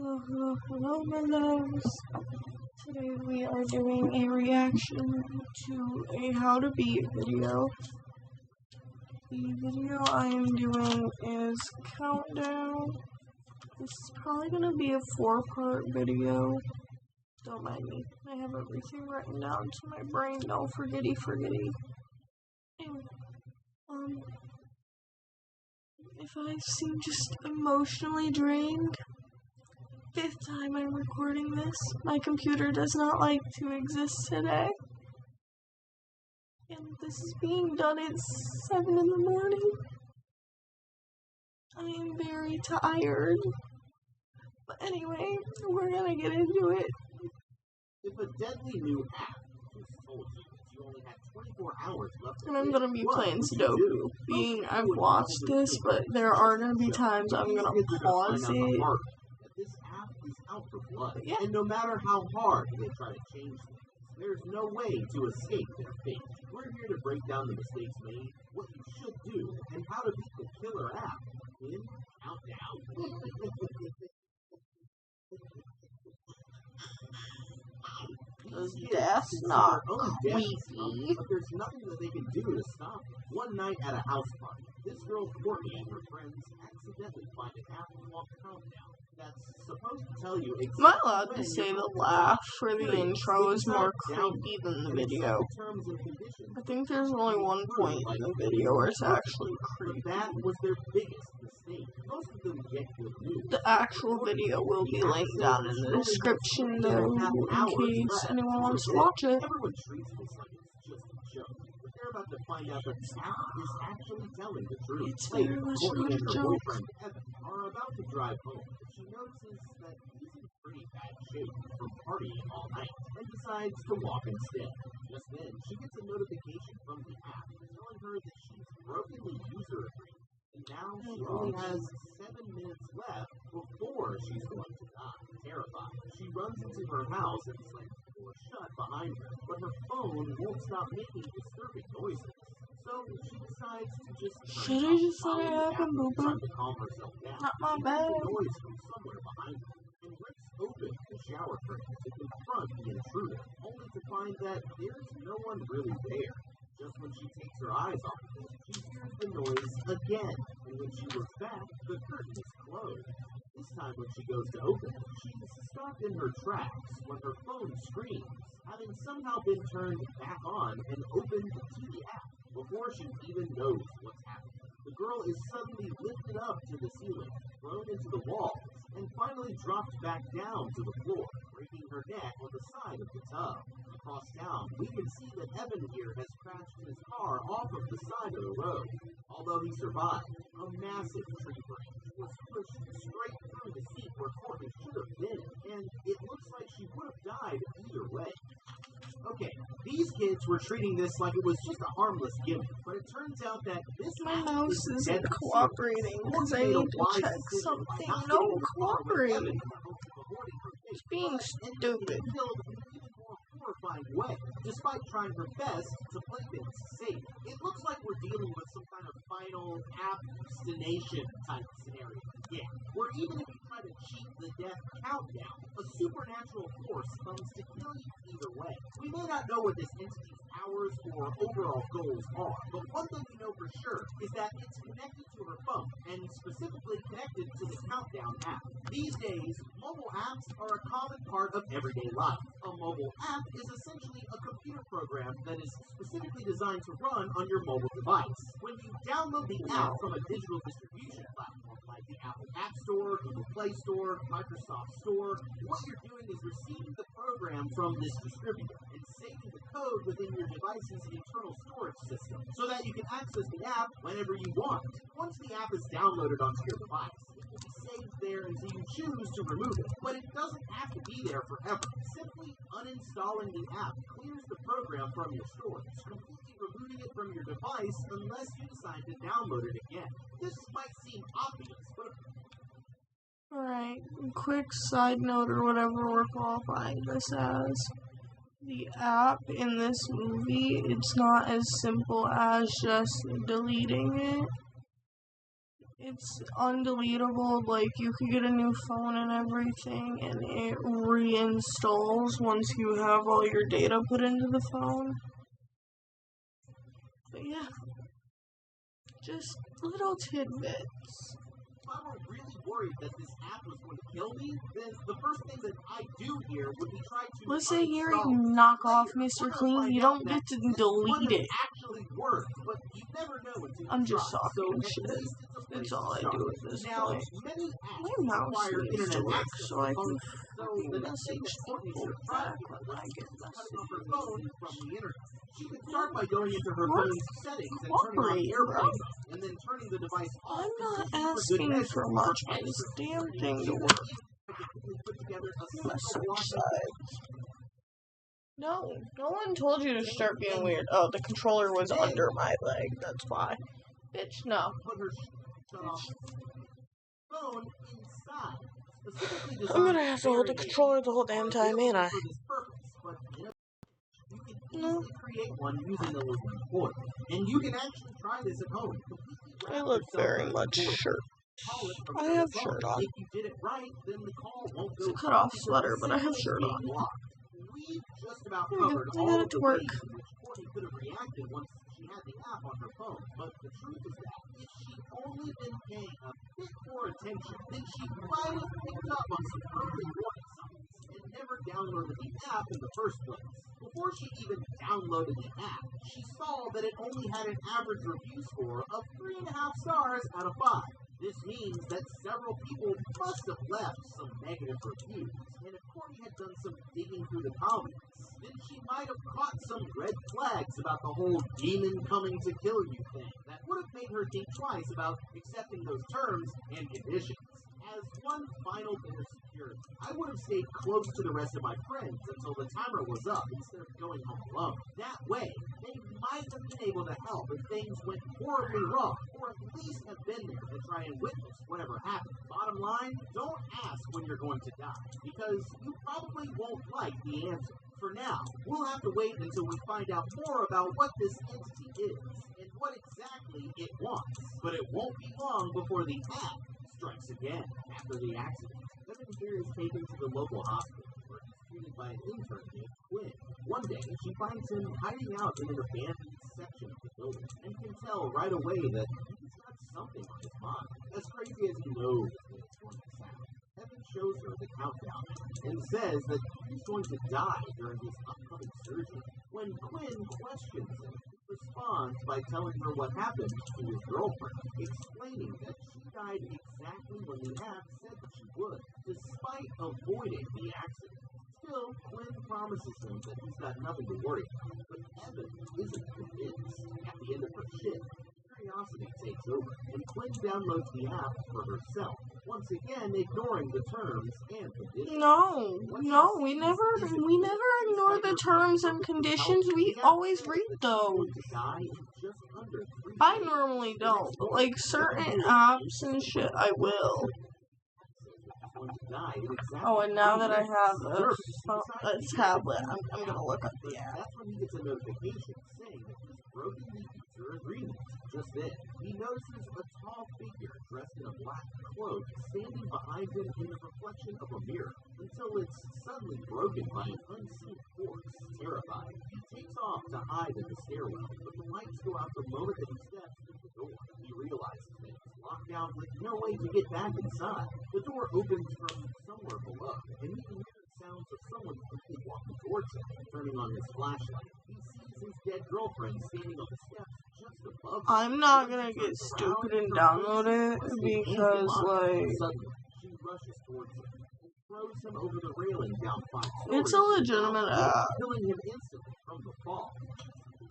Hello, my loves. Today we are doing a reaction to a how to beat video. The video I am doing is countdown. This is probably going to be a 4-part video. Don't mind me. I have everything written down to my brain. Don't forgetty. Anyway, if I seem just emotionally drained, 5th time I'm recording this. My computer does not like to exist today. And this is being done at 7 in the morning. I am very tired. But anyway, we're gonna get into it. If a deadly new app just told you that you only had 24 hours left, and I'm gonna be playing Sudoku. I've watched this, but there are gonna be times I'm gonna pause it. This app is out for blood, yeah. And no matter how hard they try to change things, there's no way to escape their fate. We're here to break down the mistakes made, what you should do, and how to beat the killer app in Countdown. That's not creepy. But there's nothing that they can do to stop it. One night at a house party, this girl Courtney and her friends accidentally find an app called Countdown that's supposed to tell you exactly. Am I allowed to say the laugh for the intro is more creepy than the video? I think there's only one point in the video where it's actually creepy. That was their biggest mistake. Most of them get good news. The actual video will be linked down in the description though, in case anyone wants to watch it. Everyone treats this like it's just a joke, but they're about to find out that this app is actually telling the truth. It's very much not a joke. Evan are about to drive home, but she notices that he's in pretty bad shape from partying all night and decides to walk instead. Just then, she gets a notification from the app telling her that she's broken the user agreement, and now she only has 7 minutes left before she's going to die. Terrified, she runs into her house and slams the door shut behind her, but her phone won't stop making disturbing noises. So she decides to just should I just let it happen, Booba? To calm herself down. Not my bad. Noise from somewhere behind her, and rips open the shower curtain to confront the intruder, only to find that there's no one really there. Just when she takes her eyes off of it, she hears the noise again, and when she looks back, the curtain is closed. This time when she goes to open it, she's stopped in her tracks when her phone screams, having somehow been turned back on and opened to the app before she even knows what's happening. The girl is suddenly lifted up to the ceiling, thrown into the walls, and finally dropped back down to the floor, breaking her neck on the side of the tub. Across town, we can see that Evan here has crashed his car off of the side of the road. Although he survived, a massive tree branch was pushed straight through the seat where Courtney should have been, and it looks like she would have died either way. Okay, these kids were treating this like it was just a harmless gimmick, but it turns out that this my mouse isn't cooperating because I need to check something. No, cooperating. It's being stupid. Way, despite trying her best to play things safe. It looks like we're dealing with some kind of final abstination type scenario. Yeah, where even if you try to cheat the death countdown, a supernatural force comes to kill you either way. We may not know what this entity's powers or overall goals are, but one thing we know for sure is that it's connected to her phone, and specifically connected to the Countdown app. These days, mobile apps are a common part of everyday life. A mobile app is essentially a computer program that is specifically designed to run on your mobile device. When you download the app from a digital distribution platform like the Apple App Store, Google Play Store, Microsoft Store, what you're doing is receiving the program from this distributor and saving the code within your device's internal storage system so that you can access the app whenever you want. Once the app is downloaded onto your device, it will be saved there until you choose to remove it. But it doesn't have to be there forever. Simply uninstalling the app clears the program from your storage, completely removing it from your device unless you decide to download it again. This might seem obvious, but alright, quick side note or whatever we're qualifying this as. The app in this movie, it's not as simple as just deleting it. It's undeletable, like you could get a new phone and everything, and it reinstalls once you have all your data put into the phone. But yeah, just little tidbits. If I were really worried that this app was going to kill me, then the first thing that I do here would be try to Let's say here you knock off Mr. Clean, you don't get to delete it. Actually works, but you never know until you I'm just try. talking So shit. That's all I do at this now, point. many apps My mouse require needs to internet work access so I can so the next thing that Courtney should have tried when I get cutting off her messages. phone from the internet. She could start by going into her What? phone's settings and turning on Cooperate, airplane bro. mode, and then turning the device off. I'm not until you asking good for measure much for for this extra damn security. thing She to would work. even quickly put together a Message simple block sides. No one told you to start being weird. Oh, the controller was under my leg, that's why. Bitch, no. put her shut off phone inside. Specifically I'm gonna have to hold the controller the whole damn time, ain't I? for this purpose, but you can No. easily create one using the little cord. And you can actually try this at home. I look very much shirt. I have shirt on. If you did it right, then the call won't It's go a cut-off sweater, but I have shirt on. We just about There we go. covered I all got of it to the work. ways in which Courtney could have reacted once she had the app on her phone. But the truth is that if she'd only been paying a bit more attention, then she might have picked up on some early warning signs and never downloaded the app in the first place. Before she even downloaded the app, she saw that it only had an average review score of 3.5 stars out of 5. This means that several people must have left some negative reviews, and if Courtney had done some digging through the comments, then she might have caught some red flags about the whole demon coming to kill you thing that would have made her think twice about accepting those terms and conditions. As one final bit of security, I would have stayed close to the rest of my friends until the timer was up instead of going home alone. That way, they might have been able to help if things went horribly wrong, or at least have been there to try and witness whatever happened. Bottom line, don't ask when you're going to die, because you probably won't like the answer. For now, we'll have to wait until we find out more about what this entity is, and what exactly it wants. But it won't be long before the app strikes again. After the accident, Evan here is taken to the local hospital, where he's treated by an intern named Quinn. One day, she finds him hiding out in an abandoned section of the building, and can tell right away that he's got something on his mind. As crazy as he knows it's going to sound, Evan shows her the countdown and says that he's going to die during his upcoming surgery. When Quinn questions him, he responds by telling her what happened to his girlfriend, explaining that she died exactly when the app said that she would, despite avoiding the accident. Still, Quinn promises him that he's got nothing to worry about, but Evan isn't convinced. At the end of her shift, curiosity takes over, and Quinn downloads the app for herself, once again ignoring the terms and conditions. No, we never ignore the terms and conditions. We always read those. I normally don't, but like certain apps and shit, I will. Oh, and now that I have a tablet, I'm gonna look up the app. That's when he gets a notification saying that he's broken the user agreement. Just then, he notices a tall figure dressed in a black cloak standing behind him in the reflection of a mirror, until it's suddenly broken by an unseen force. Terrified, he takes off to hide in the stairwell, but the lights go out the moment that he steps through the door. He realizes that it's locked down with no way to get back inside. The door opens from somewhere below, and he can hear the sounds of someone quickly walking towards him. Turning on his flashlight, he sees his dead girlfriend standing on the steps just above him. I'm not gonna get stupid and download it because, like, Suddenly, she rushes towards him and throws him over the railing down 5 stories. it's a legitimate app. Killing him instantly from the fall.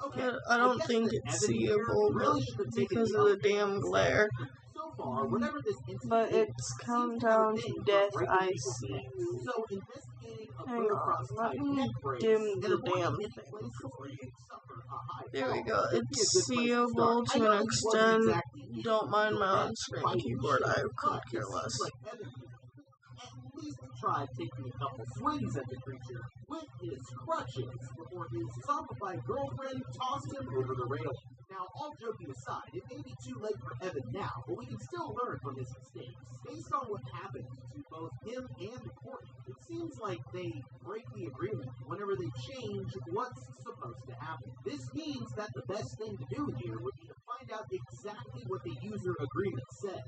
Okay, I don't think it's seeable because of the damn glare. So far, whatever this incident But is, it's countdown to death, I see. So investigating a Hang on, let me dim the damn thing for you. There we go. It's seeable to an extent. Don't mind my on-screen keyboard. I couldn't care less. At least tried taking a couple swings at the creature with his crutches before his zombified girlfriend tossed him over the railing. Now, all joking aside, it may be too late for Evan now, but we can still learn from his mistakes. Based on what happened to both him and Courtney, it seems like they break the agreement whenever they change what's supposed to happen. This means that the best thing to do here would be to find out exactly what the user agreement says.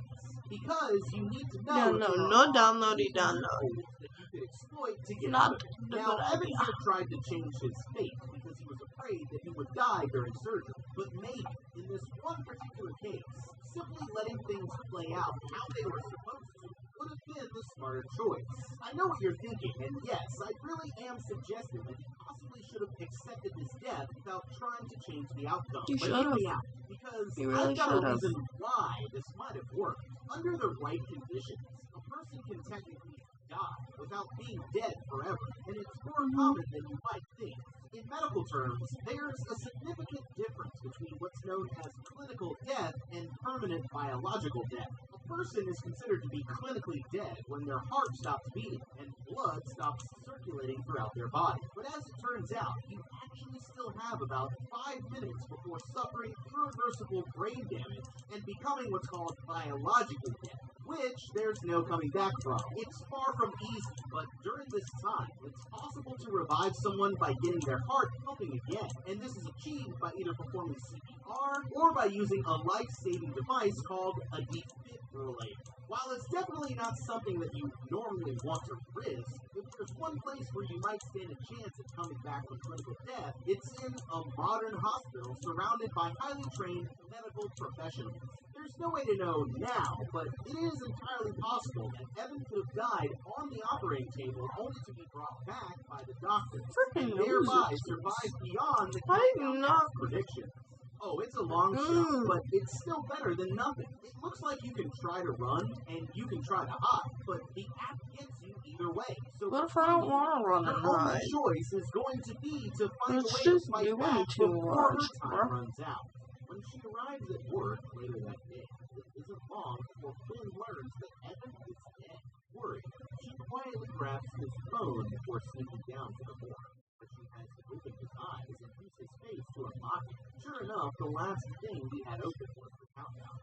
Because you need to know no downloady download. That you could exploit to get Not out of it. Now, good Evan idea. could have tried to change his fate because he was afraid that he would die during surgery. But maybe, in this one particular case, simply letting things play out how they were supposed to would have been the smarter choice. I know what you're thinking, and yes, I really am suggesting that he possibly should have accepted his death without trying to change the outcome. He But should hear me have. out, because He really I've got should a have. reason why this might have worked. Under the right conditions, a person can technically die without being dead forever, and it's more common than you might think. In medical terms, there's a significant difference between what's known as clinical death and permanent biological death. A person is considered to be clinically dead when their heart stops beating and blood stops circulating throughout their body. But as it turns out, you actually still have about 5 minutes before suffering irreversible brain damage and becoming what's called biological death, which there's no coming back from. It's far from easy, but during this time, it's possible to revive someone by getting their heart pumping again, and this is achieved by either performing CPR or by using a life-saving device called a defibrillator. While it's definitely not something that you normally want to risk, if there's one place where you might stand a chance at coming back from clinical death, it's in a modern hospital surrounded by highly trained medical professionals. There's no way to know now, but it is entirely possible that Evan could have died on the operating table only to be brought back by the doctors, and thereby survive beyond the countdown predictions. Oh, it's a long shot, but it's still better than nothing. It looks like you can try to run, and you can try to hide, but the app gets you either way. So What if I don't want to run your and only hide? choice is going to be to find It's a way to just fight doing back too before much, her time runs out. When she arrives at work later that day, it isn't long before Quinn learns that Evan is dead. Worried, she quietly grabs his phone before sneaking down to the floor, where she has to open his eyes and use his face to unlock it. Sure enough, the last thing we had open was the countdown.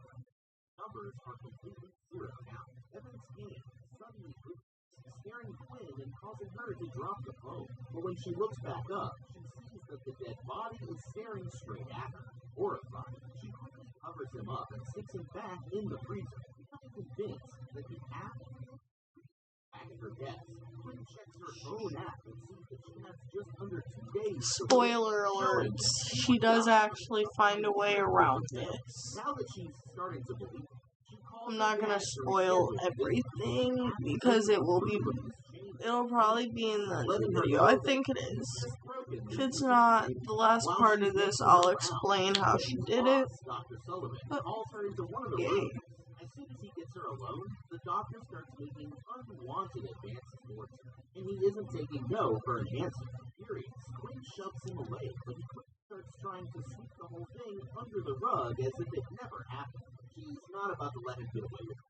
Numbers are completely zeroed out. Evan's hand suddenly moves, scaring Quinn and causing her to drop the phone. But when she looks back up, she sees that the dead body is staring straight at her. Horrified, she quickly covers him up and sticks him back in the freezer, becoming convinced that the app is back at her desk. Quinn checks her own app and sees that she has just under 2 days. Spoiler alerts. She does actually find a way around this. Now that she's starting to believe, she calls I'm not gonna spoil everything because it'll probably be in the video. I think it is. If it's not, the last part of this, I'll explain how she did it. Dr. Sullivan calls her into one of the Yay. rooms. As soon as he gets her alone, the doctor starts making unwanted advances towards her, and he isn't taking no for an answer. Furious, Quinn shoves him away, but he quickly starts trying to sweep the whole thing under the rug as if it never happened. She's not about to let him get away with it.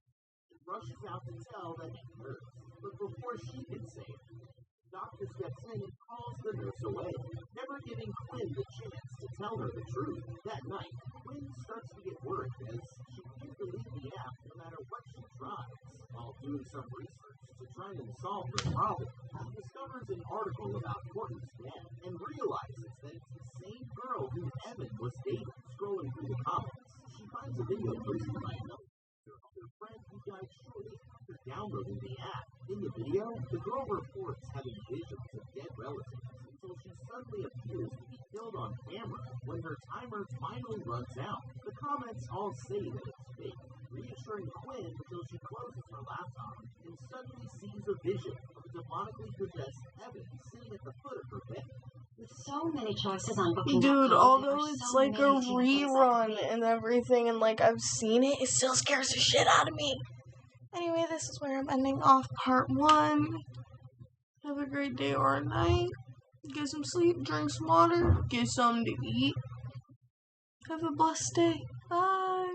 She rushes out to tell that he hurts, but before she can say it, the doctor steps in and calls the nurse away, never giving Quinn the chance to tell her the truth. That night, Quinn starts to get worried as she can't delete the app no matter what she tries. While doing some research to try and solve the problem, she discovers an article about Courtney's death and realizes that it's the same girl who Evan was dating. Scrolling through the comments, she finds a video posted by another friend who died shortly after downloading the app. In the video, the girl reports having visions of dead relatives until she suddenly appears to be killed on camera when her timer finally runs out. The comments all say that it's fake, reassuring Quinn until she closes her laptop and suddenly sees a vision of a demonically possessed Evan sitting at the foot of her bed. With so many choices on booking. Dude, although it's like a rerun and everything, and like I've seen it, it still scares the shit out of me. Anyway, this is where I'm ending off part 1. Have a great day or night. Get some sleep, drink some water, get something to eat. Have a blessed day. Bye.